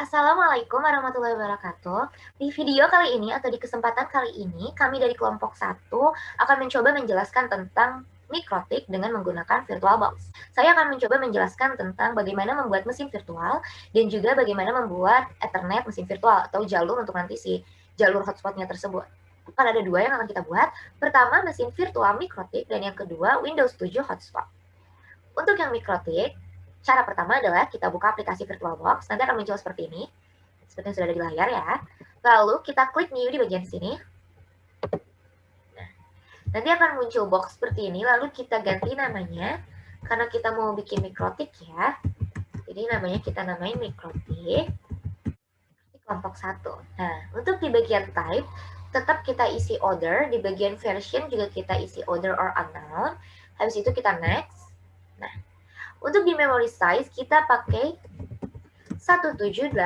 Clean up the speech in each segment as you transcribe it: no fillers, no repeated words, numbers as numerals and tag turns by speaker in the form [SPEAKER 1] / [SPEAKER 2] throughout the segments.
[SPEAKER 1] Assalamualaikum warahmatullahi wabarakatuh. Di video kali ini atau di kesempatan kali ini, kami dari kelompok 1 akan mencoba menjelaskan tentang mikrotik dengan menggunakan VirtualBox. Saya akan mencoba menjelaskan tentang bagaimana membuat mesin virtual dan juga bagaimana membuat Ethernet mesin virtual atau jalur untuk nanti si jalur hotspotnya tersebut. Kan ada dua yang akan kita buat. Pertama, mesin virtual mikrotik dan yang kedua, Windows 7 hotspot. Untuk yang mikrotik, cara pertama adalah kita buka aplikasi VirtualBox, nanti akan muncul seperti ini, seperti yang sudah ada di layar ya. Lalu kita klik new di bagian sini. Nah, nanti akan muncul box seperti ini, lalu kita ganti namanya, karena kita mau bikin mikrotik ya. Jadi namanya kita namain mikrotik di kelompok 1. Nah, untuk di bagian type, tetap kita isi order, di bagian version juga kita isi order or unknown, habis itu kita next. Nah, untuk di memory size kita pakai 1785.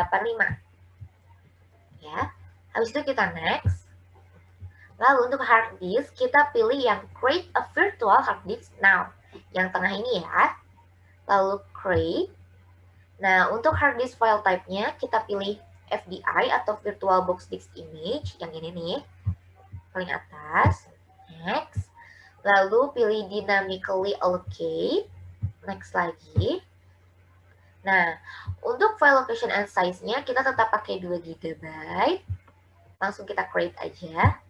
[SPEAKER 1] Ya. Habis itu kita next. Lalu untuk hard disk kita pilih yang create a virtual hard disk now. Yang tengah ini ya. Lalu create. Nah, untuk hard disk file type-nya kita pilih FDI atau VirtualBox Disk Image yang ini nih. Paling atas. Next. Lalu pilih dynamically allocate. Next lagi. Nah, untuk file location and size-nya kita tetap pakai 2 GB. Langsung kita create aja.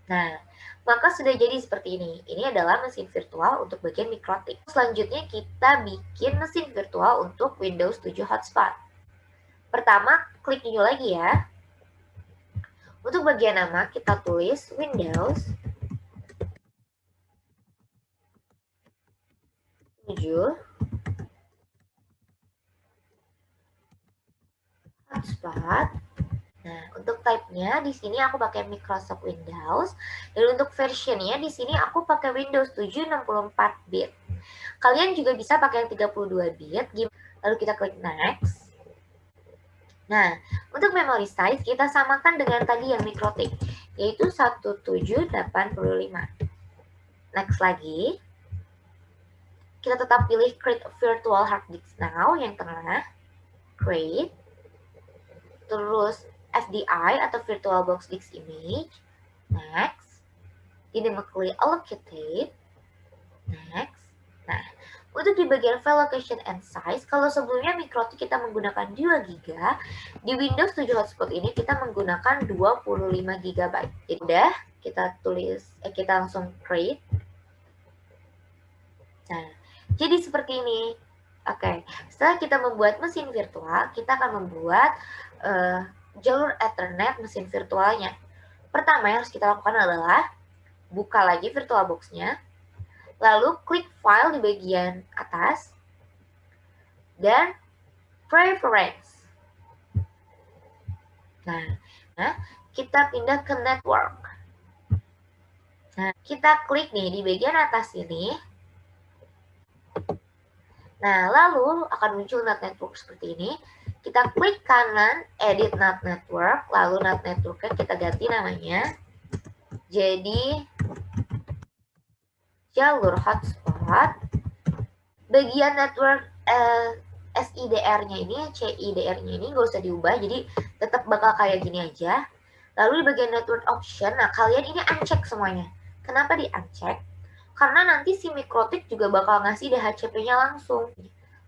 [SPEAKER 1] Nah, maka sudah jadi seperti ini. Ini adalah mesin virtual untuk bagian mikrotik. Selanjutnya kita bikin mesin virtual untuk Windows 7 hotspot. Pertama, klik new lagi ya. Untuk bagian nama kita tulis Windows 7 hotspot. Nah, untuk type-nya di sini aku pakai Microsoft Windows dan untuk version-nya di sini aku pakai Windows 7 64 bit. Kalian juga bisa pakai yang 32 bit. Lalu kita klik next. Nah, untuk memory size kita samakan dengan tadi yang mikrotik, yaitu 1785. Next lagi. Kita tetap pilih create virtual hard disk now yang tengah. Create. Terus FDI atau VirtualBox Disk Image. Next. Dynamically allocated. Next. Nah, untuk di bagian file location and size, kalau sebelumnya mikrotik kita menggunakan 2 GB, di Windows 7 hotspot ini kita menggunakan 25 GB. Jadi udah, kita kita langsung create. Nah, jadi seperti ini. Oke, setelah kita membuat mesin virtual, kita akan membuat jalur Ethernet mesin virtualnya. Pertama yang harus kita lakukan adalah buka lagi VirtualBox-nya, lalu klik file di bagian atas, dan preference. Nah, kita pindah ke network. Nah, kita klik nih di bagian atas ini. Nah, lalu akan muncul NAT network seperti ini. Kita klik kanan, edit NAT network, lalu NAT networknya kita ganti namanya. Jadi, jalur hotspot. Bagian network SIDR-nya ini, CIDR-nya ini nggak usah diubah, jadi tetap bakal kayak gini aja. Lalu di bagian network option, nah kalian ini uncheck semuanya. Kenapa di uncheck? Karena nanti si mikrotik juga bakal ngasih DHCP-nya langsung.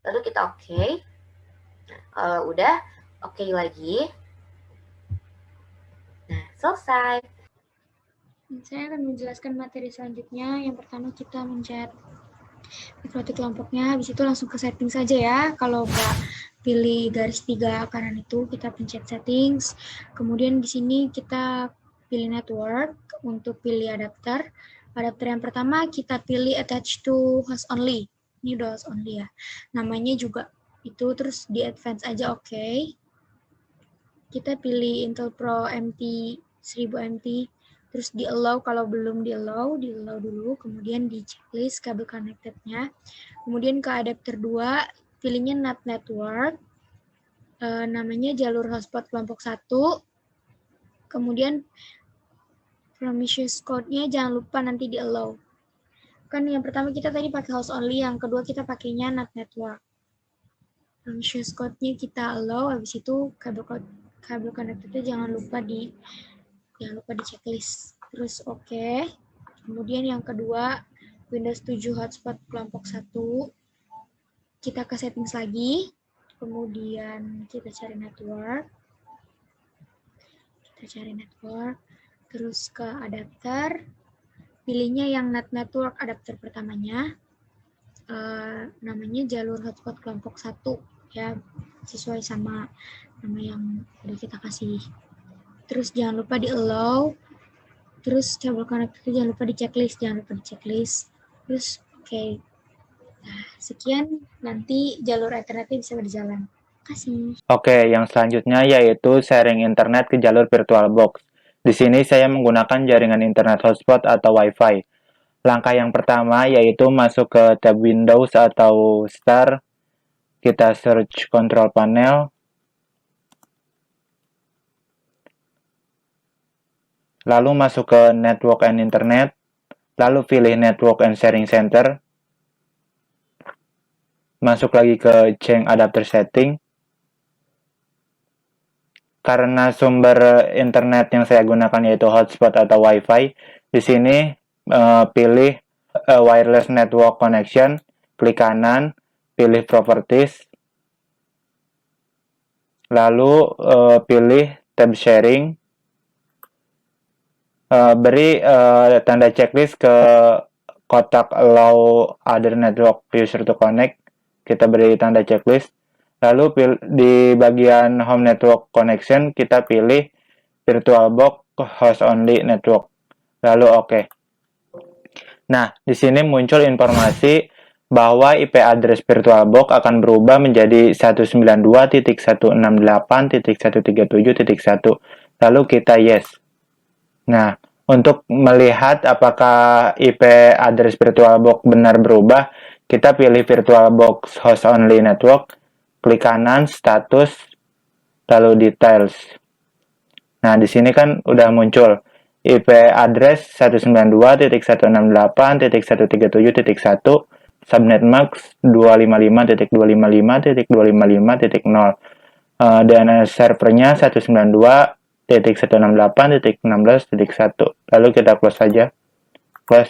[SPEAKER 1] Lalu kita oke. Nah, kalau udah oke lagi. Nah, selesai.
[SPEAKER 2] Saya akan menjelaskan materi selanjutnya. Yang pertama kita mencet mikrotik kelompoknya, habis itu langsung ke setting saja ya. Kalau nggak pilih garis 3 kanan itu, kita pencet settings. Kemudian di sini kita pilih network untuk pilih adapter. Adapter yang pertama kita pilih attach to host only. Ini udah host only ya. Namanya juga itu, terus di advance aja oke. Kita pilih Intel Pro MT 1000 MT. Terus di allow, kalau belum di allow dulu, kemudian di checklist kabel connected-nya. Kemudian ke adapter 2, pilihnya NAT network, namanya jalur hotspot kelompok 1. Kemudian promiscuous code-nya jangan lupa nanti di allow. Kan yang pertama kita tadi pakai host only, yang kedua kita pakainya NAT network. Langsung code-nya kita allow, habis itu kabel connector itu jangan lupa di checklist. Terus oke. Kemudian yang kedua, Windows 7 hotspot kelompok 1. Kita ke settings lagi. Kemudian kita cari network. Terus ke adapter. Pilihnya yang net network adapter pertamanya. Namanya jalur hotspot kelompok 1 ya, sesuai sama nama yang udah kita kasih. Terus jangan lupa di allow, terus kabel connector itu jangan lupa di checklist, terus oke. Nah, sekian, nanti jalur Ethernetnya bisa berjalan. Terima kasih.
[SPEAKER 3] Oke, yang selanjutnya yaitu sharing internet ke jalur VirtualBox. Di sini saya menggunakan jaringan internet hotspot atau Wi-Fi. Langkah yang pertama yaitu masuk ke tab Windows atau Start. Kita search control panel. Lalu masuk ke Network and Internet. Lalu pilih Network and Sharing Center. Masuk lagi ke Change Adapter Setting. Karena sumber internet yang saya gunakan yaitu hotspot atau Wi-Fi, di sini pilih Wireless Network Connection, klik kanan, pilih Properties, lalu pilih tab Sharing, beri tanda checklist ke kotak Allow Other Network User to Connect, kita beri tanda checklist. Lalu di bagian Home Network Connection, kita pilih VirtualBox Host Only Network. Lalu oke. Nah, di sini muncul informasi bahwa IP address VirtualBox akan berubah menjadi 192.168.137.1. Lalu kita yes. Nah, untuk melihat apakah IP address VirtualBox benar berubah, kita pilih VirtualBox Host Only Network, klik kanan, status, lalu details. Nah, di sini kan udah muncul IP address 192.168.137.1, subnet max 255.255.255.0. DNS servernya 192.168.16.1. Lalu kita close saja. Close.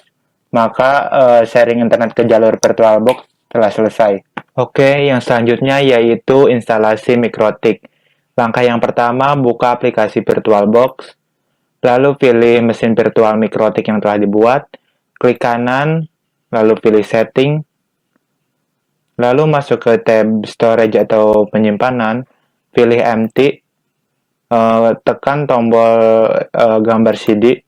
[SPEAKER 3] Maka sharing internet ke jalur VirtualBox telah selesai. Oke, yang selanjutnya yaitu instalasi Mikrotik. Langkah yang pertama, buka aplikasi VirtualBox, lalu pilih mesin virtual Mikrotik yang telah dibuat, klik kanan, lalu pilih setting, lalu masuk ke tab storage atau penyimpanan, pilih empty, tekan tombol gambar CD,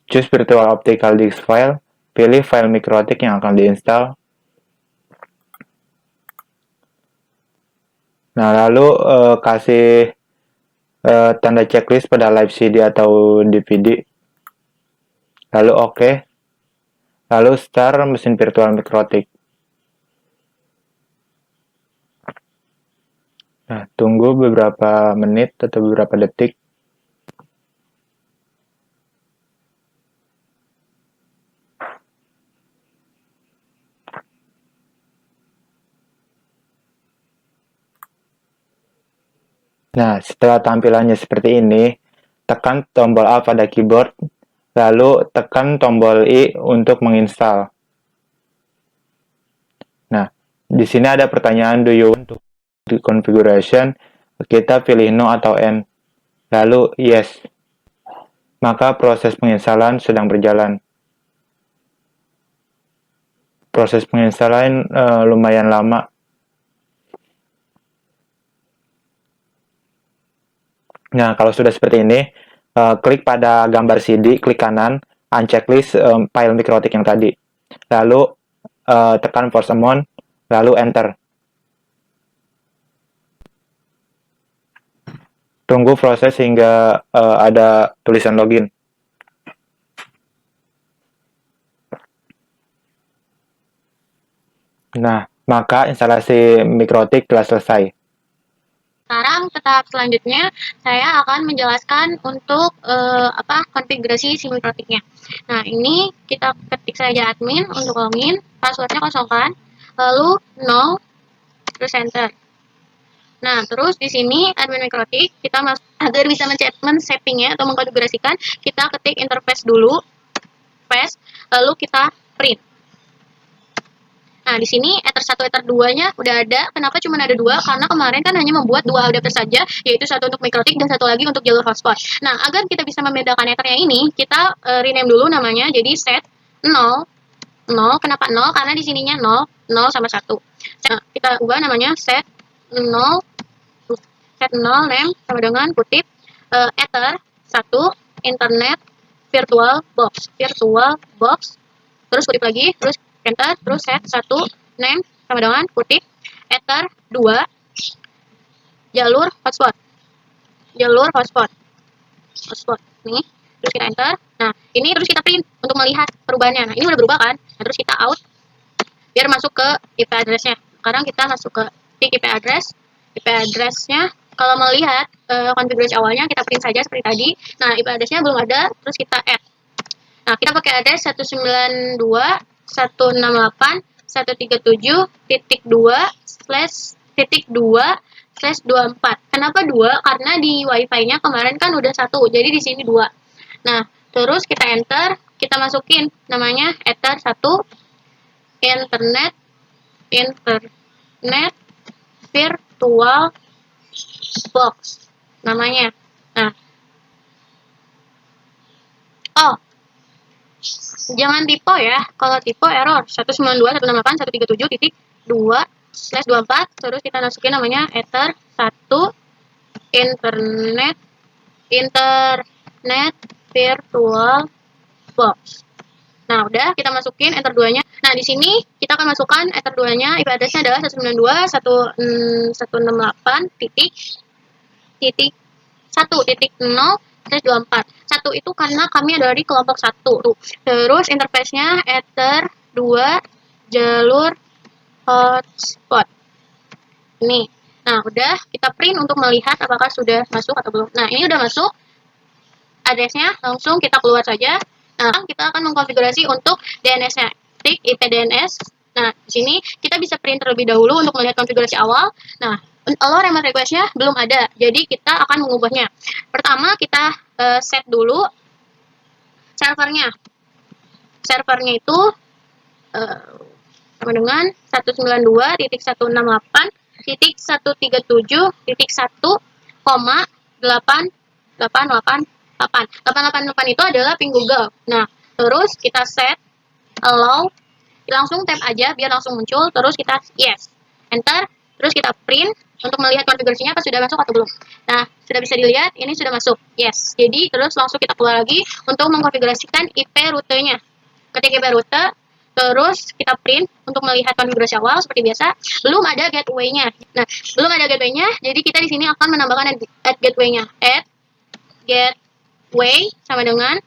[SPEAKER 3] choose virtual optical disk file, pilih file Mikrotik yang akan diinstal. Nah, lalu kasih tanda checklist pada live CD atau DVD. Lalu oke. Lalu start mesin virtual Mikrotik. Nah, tunggu beberapa menit atau beberapa detik. Nah, setelah tampilannya seperti ini, tekan tombol A pada keyboard, lalu tekan tombol I untuk menginstal. Nah, di sini ada pertanyaan, do you want to configuration? Kita pilih no atau N, lalu yes. Maka proses penginstalan sedang berjalan. Proses penginstalan lumayan lama. Nah, kalau sudah seperti ini, klik pada gambar CD, klik kanan, unchecklist file Mikrotik yang tadi. Lalu tekan force amount, lalu enter. Tunggu proses hingga ada tulisan login. Nah, maka instalasi Mikrotik telah selesai.
[SPEAKER 4] Sekarang tahap selanjutnya saya akan menjelaskan untuk konfigurasi si Mikrotiknya. Nah, ini kita ketik saja admin untuk login, passwordnya kosongkan, lalu no, terus enter. Nah, terus di sini admin mikrotik kita masuk agar bisa men-settingnya atau mengkonfigurasikan, kita ketik interface dulu, paste, lalu kita print. Nah, di sini ether 1, ether 2-nya udah ada. Kenapa cuma ada 2? Karena kemarin kan hanya membuat 2 adapter saja, yaitu satu untuk mikrotik dan satu lagi untuk jalur hotspot. Nah, agar kita bisa membedakan ethernya ini, kita rename dulu namanya jadi set 0. 0, kenapa 0? Karena di sininya 0, 0 sama 1. Nah, kita ubah namanya set 0, name sama dengan kutip ether 1 internet virtual box, terus kutip lagi, terus enter, terus set 1 name sama dengan kutip ether 2 jalur hotspot nih, terus kita enter. Nah, ini terus kita print untuk melihat perubahannya. Nah, ini udah berubah kan? Nah, terus kita out biar masuk ke IP address-nya. Sekarang kita masuk ke IP address-nya. Kalau melihat konfigurasi awalnya, kita print saja seperti tadi. Nah, IP address-nya belum ada, terus kita add. Nah, kita pakai address 192.168.2/2/24. Kenapa 2? Karena di wifi-nya kemarin kan udah 1, jadi di sini 2. Nah, terus kita enter, kita masukin namanya ether 1 internet virtual box namanya. Nah, jangan tipe ya. Kalau tipe error 192.168.137.2/24, terus kita masukin namanya ether 1 internet virtual box. Nah, udah kita masukin ether 2-nya. Nah, di sini kita akan masukkan ether 2-nya. IP address-nya adalah 192.168.1.0/24. 1 itu karena kami ada di kelompok 1. Terus interface-nya ether 2 jalur hotspot. Ini. Nah, udah kita print untuk melihat apakah sudah masuk atau belum. Nah, ini udah masuk. Address-nya langsung kita keluar saja. Nah, kita akan mengkonfigurasi untuk DNS-nya. Klik IP DNS. Nah, di sini kita bisa print terlebih dahulu untuk melihat konfigurasi awal. Nah, allow remote request-nya belum ada, jadi kita akan mengubahnya. Pertama, kita set dulu servernya. Servernya itu sama dengan 192.137.1,888. 888 itu adalah ping Google. Nah, terus kita set allow, langsung tap aja biar langsung muncul, terus kita yes, enter, terus kita print untuk melihat konfigurasinya apa sudah masuk atau belum. Nah, sudah bisa dilihat ini sudah masuk, yes. Jadi terus langsung kita keluar lagi untuk mengkonfigurasikan IP rutenya. Ketik IP rute, terus kita print untuk melihat konfigurasi awal seperti biasa. Belum ada gateway-nya. Nah, belum ada gateway-nya, jadi kita di sini akan menambahkan add gateway-nya. Add gateway sama dengan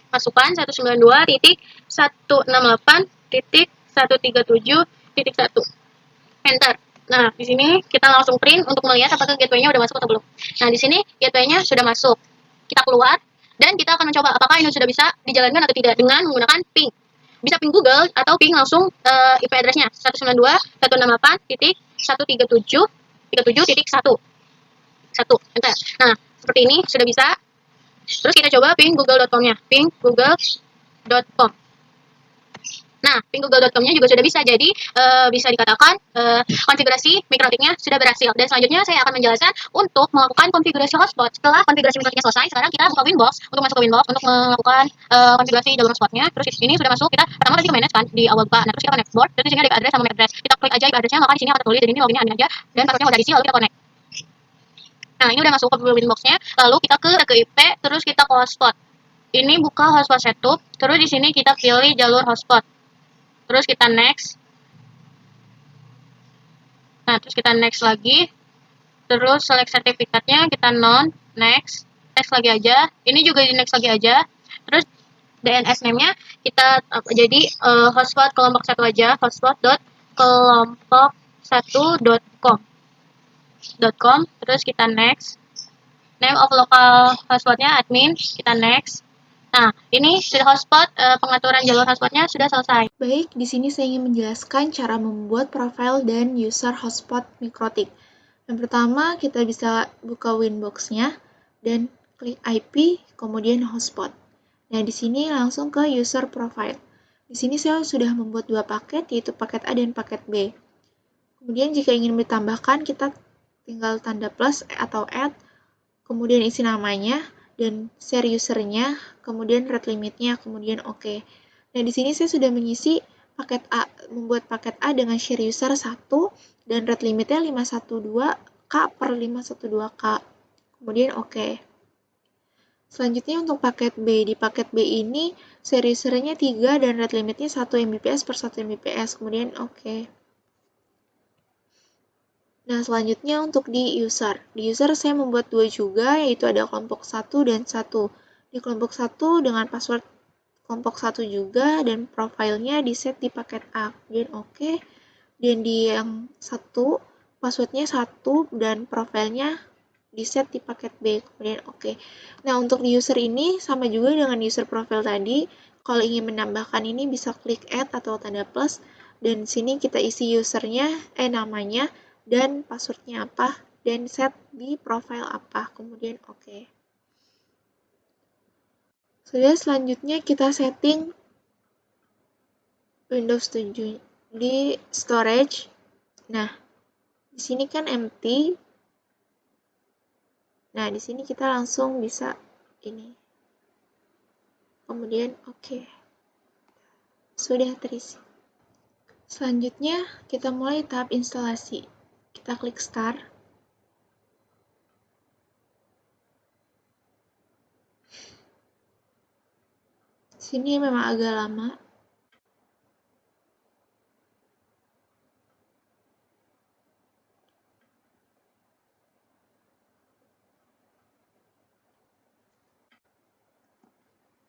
[SPEAKER 4] masukkan 192.168.137.1. Enter. Nah, di sini kita langsung print untuk melihat apakah gateway-nya udah masuk atau belum. Nah, di sini gateway-nya sudah masuk. Kita keluar dan kita akan mencoba apakah ini sudah bisa dijalankan atau tidak dengan menggunakan ping. Bisa ping Google atau ping langsung IP address-nya 192.168.137.1. Enter. Nah, seperti ini sudah bisa. Terus kita coba ping google.com-nya, ping google.com. Nah, ping google.com-nya juga sudah bisa, jadi bisa dikatakan konfigurasi mikrotiknya sudah berhasil. Dan selanjutnya saya akan menjelaskan untuk melakukan konfigurasi hotspot. Setelah konfigurasi mikrotiknya selesai, sekarang kita buka Winbox untuk masuk ke Winbox untuk melakukan konfigurasi jalur hotspotnya. Terus ini sudah masuk, kita pertama pasti ke manage kan di awal buka. Nah, terus kita connect board, terus di sini ada IP address sama MAC address. Kita klik aja IP address-nya, maka di sini akan tertulis, jadi ini loginnya admin aja dan passwordnya udah diisi, lalu kita connect. Nah, ini udah masuk ke Winbox-nya, lalu kita ke IP, terus kita ke hotspot. Ini buka hotspot setup, terus di sini kita pilih jalur hotspot. Terus kita next. Nah, terus kita next lagi. Terus select sertifikatnya, kita non, next lagi aja. Ini juga di next lagi aja. Terus DNS name-nya kita jadi hotspot kelompok 1 aja, hotspot.kelompok1.com. Terus kita next. Name of local hotspotnya admin, kita next. Nah, ini sudah hotspot, pengaturan jalur hotspotnya sudah selesai.
[SPEAKER 5] Baik, di sini saya ingin menjelaskan cara membuat profile dan user hotspot mikrotik.
[SPEAKER 2] Yang pertama, kita bisa buka Winbox-nya dan klik IP, kemudian hotspot. Nah, di sini langsung ke user profile. Di sini saya sudah membuat dua paket, yaitu paket A dan paket B. Kemudian jika ingin ditambahkan, kita tinggal tanda plus atau add, kemudian isi namanya, dan share usernya, kemudian rate limitnya, kemudian oke. Nah, di sini saya sudah mengisi paket A, membuat paket A dengan share user 1, dan rate limitnya 512K per 512K. Kemudian oke. Selanjutnya untuk paket B. Di paket B ini, share usernya 3 dan rate limitnya 1 Mbps per 1 Mbps. Kemudian oke. Nah, selanjutnya untuk di user. Di user saya membuat dua juga, yaitu ada kelompok 1 dan 1. Di kelompok 1 dengan password kelompok 1 juga, dan profilnya di set di paket A. Kemudian oke. Dan di yang 1, passwordnya 1 dan profilnya di set di paket B. Kemudian oke. Nah, untuk di user ini sama juga dengan user profile tadi. Kalau ingin menambahkan ini bisa klik add atau tanda plus. Dan di sini kita isi usernya, namanya, dan passwordnya apa, dan set di profile apa, kemudian oke. Sudah, selanjutnya kita setting Windows 7 di storage. Nah, di sini kan empty. Nah, di sini kita langsung bisa ini. Kemudian oke. Sudah terisi. Selanjutnya, kita mulai tahap instalasi. Kita klik start. Sini memang agak lama.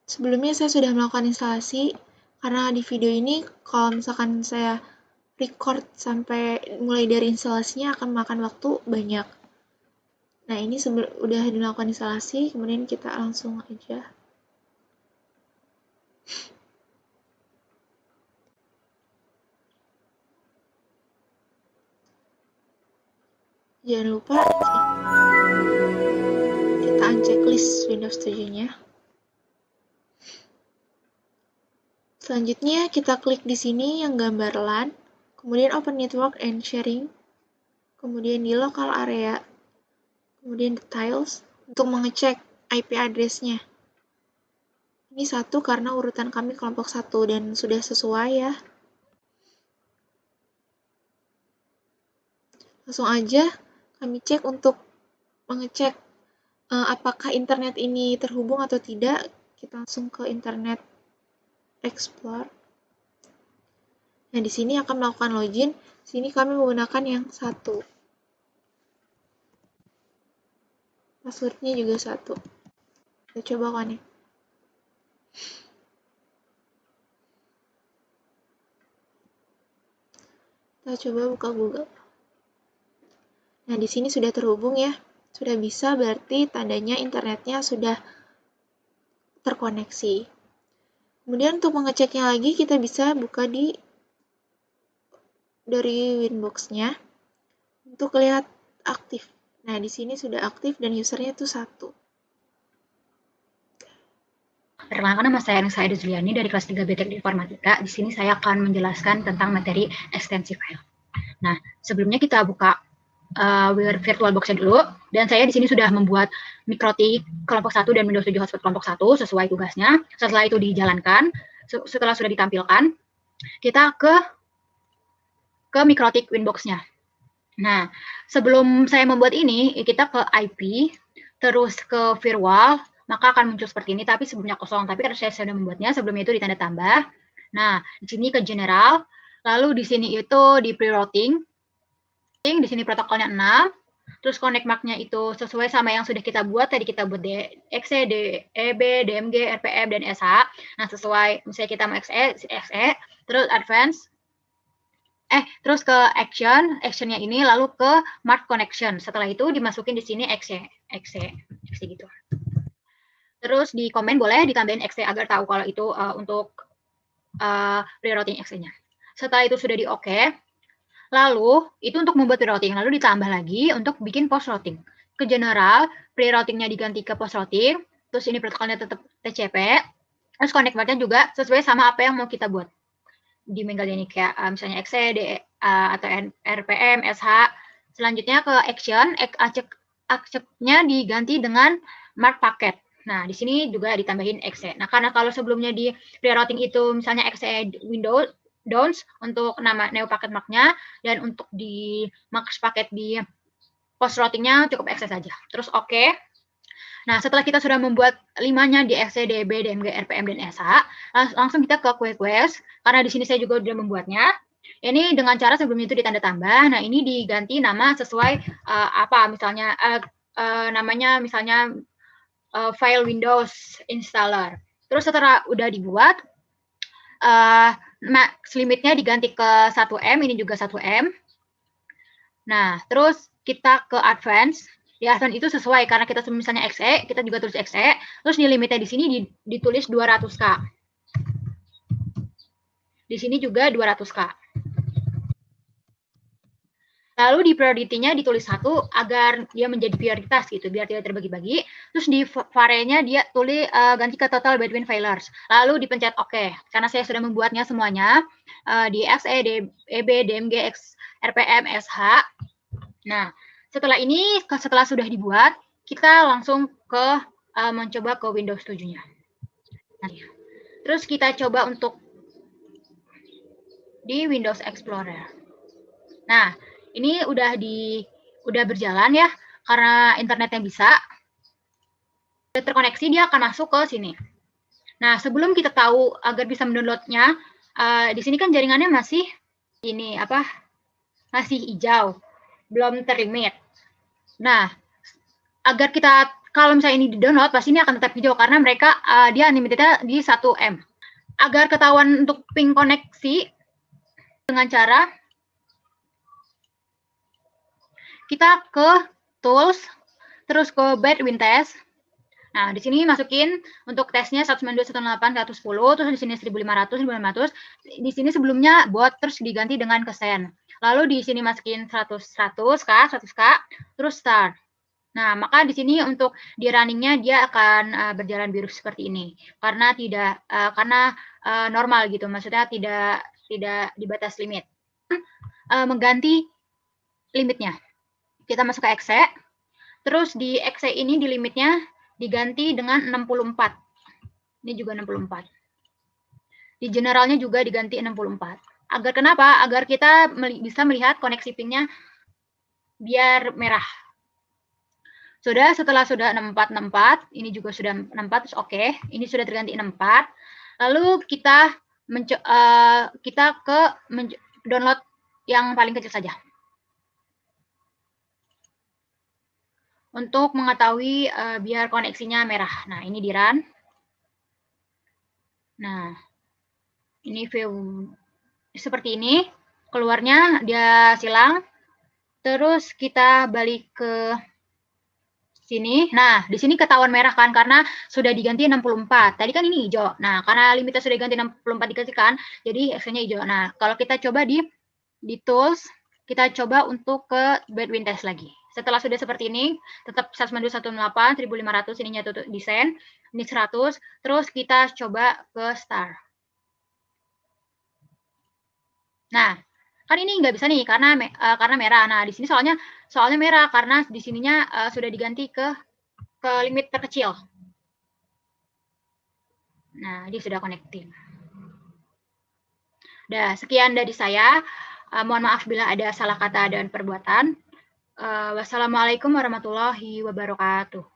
[SPEAKER 2] Sebelumnya saya sudah melakukan instalasi, karena di video ini kalau misalkan saya record sampai mulai dari instalasinya akan memakan waktu banyak. Nah, ini udah dilakukan instalasi, kemudian kita langsung aja. Jangan lupa kita unchecklist Windows 7-nya. Selanjutnya kita klik di sini yang gambar LAN, kemudian open network and sharing, kemudian di local area, kemudian details untuk mengecek IP address-nya. Ini 1 karena urutan kami kelompok 1 dan sudah sesuai ya. Langsung aja kami cek untuk mengecek apakah internet ini terhubung atau tidak. Kita langsung ke Internet Explorer. Nah, di sini akan melakukan login. Sini kami menggunakan yang 1. Passwordnya juga 1. Kita coba connect. Kita coba buka Google. Nah, di sini sudah terhubung ya. Sudah bisa, berarti tandanya internetnya sudah terkoneksi. Kemudian untuk mengeceknya lagi, kita bisa buka dari Winbox-nya untuk lihat aktif. Nah, di sini sudah aktif dan usernya itu 1.
[SPEAKER 5] Perkenalkan, nama saya Anissa Juliani dari kelas 3 Teknik Informatika. Di sini saya akan menjelaskan tentang materi ekstensi file. Nah, sebelumnya kita buka VirtualBox-nya dulu. Dan saya di sini sudah membuat MikroTik kelompok 1 dan Windows 7 hotspot kelompok 1 sesuai tugasnya. Setelah itu dijalankan, setelah sudah ditampilkan, kita ke MikroTik Winbox-nya. Nah, sebelum saya membuat ini, kita ke IP, terus ke firewall, maka akan muncul seperti ini, tapi sebelumnya kosong. Tapi karena saya sudah membuatnya, sebelumnya itu ditanda tambah. Nah, di sini ke general, lalu di sini itu di pre-routing, di sini protokolnya 6, terus connect mark-nya itu sesuai sama yang sudah kita buat. Tadi kita buat XE, DEB, DMG, RPM, dan SH. Nah, sesuai, misalnya kita mau XE, terus advance, terus ke actionnya ini, lalu ke mark connection. Setelah itu dimasukin di sini XE gitu. Terus di komen boleh ditambahin XE agar tahu kalau itu untuk pre-routing XE-nya. Setelah itu sudah di-oke, Lalu, itu untuk membuat pre-routing. Lalu ditambah lagi untuk bikin post-routing. Ke general, pre-routingnya diganti ke post-routing. Terus ini protokolnya tetap TCP. Terus connect-nya juga sesuai sama apa yang mau kita buat. Di Mengal ini kayak misalnya exe, atau RPM, SH. Selanjutnya ke action, accept-nya diganti dengan mark packet. Nah, di sini juga ditambahin exe. Nah, karena kalau sebelumnya di pre-routing itu misalnya exe Windows, downs untuk nama neo paket marknya, dan untuk di max paket di post routingnya cukup exe saja. Terus oke. Nah, setelah kita sudah membuat 5-nya di exe, DB, DMG, RPM, dan SH, langsung kita ke quest, karena di sini saya juga sudah membuatnya. Ini dengan cara sebelumnya itu ditanda tambah. Nah, ini diganti nama sesuai apa, misalnya namanya misalnya file Windows installer. Terus setelah udah dibuat, max limitnya diganti ke 1M, ini juga 1M. Nah, terus kita ke advance. Di advance itu sesuai, karena kita misalnya exe, kita juga tulis exe. Terus di limitnya di sini ditulis 200K. Di sini juga 200K. Lalu di priority-nya ditulis 1 agar dia menjadi prioritas gitu, biar tidak terbagi-bagi. Terus di var-nya dia tulis ganti ke total between failures. Lalu dipencet OK. Karena saya sudah membuatnya semuanya di exe, DB, DMG, RPM, SH. Nah, setelah ini, setelah sudah dibuat, kita langsung ke mencoba ke Windows 7-nya. Nah, terus kita coba untuk di Windows Explorer. Nah, ini udah berjalan ya, karena internetnya bisa. Terkoneksi, dia akan masuk ke sini. Nah, sebelum kita tahu agar bisa mendownloadnya, di sini kan jaringannya masih ini apa? Masih hijau, belum terlimit. Nah, agar kita kalau misalnya ini di-download, pasti ini akan tetap hijau karena mereka dia unlimitednya di 1M. Agar ketahuan untuk ping koneksi dengan cara kita ke tools, terus ke Bedwin test. Nah, di sini masukin untuk tesnya 192.168.110, terus di sini 1.500, 1.500. Di sini sebelumnya bot, terus diganti dengan ke send. Lalu di sini masukin 100K, terus start. Nah, maka di sini untuk di runningnya dia akan berjalan biru seperti ini, karena tidak normal gitu, maksudnya tidak dibatas limit. Mengganti limitnya. Kita masuk ke exe, terus di exe ini di limitnya diganti dengan 64. Ini juga 64. Di generalnya juga diganti 64. Agar kenapa? Agar kita bisa melihat koneksi pingnya biar merah. Setelah sudah 64, ini juga sudah 64, terus oke. Ini sudah terganti 64. Lalu kita ke download yang paling kecil saja. Untuk mengetahui biar koneksinya merah. Nah, ini di run. Nah, ini view seperti ini. Keluarnya dia silang. Terus kita balik ke sini. Nah, di sini ketahuan merah kan karena sudah diganti 64. Tadi kan ini hijau. Nah, karena limitnya sudah diganti 64 dikasihkan, jadi X-nya hijau. Nah, kalau kita coba di tools, kita coba untuk ke Bedwin test lagi. Setelah sudah seperti ini, tetap 192.168, 1.500, ininya tutup desain, ini 100, terus kita coba ke star. Nah, kan ini nggak bisa nih karena merah. Nah, di sini soalnya merah karena di sininya sudah diganti ke limit terkecil. Nah, dia sudah connecting. Dah, sekian dari saya. Mohon maaf bila ada salah kata dan perbuatan. Wassalamualaikum warahmatullahi wabarakatuh.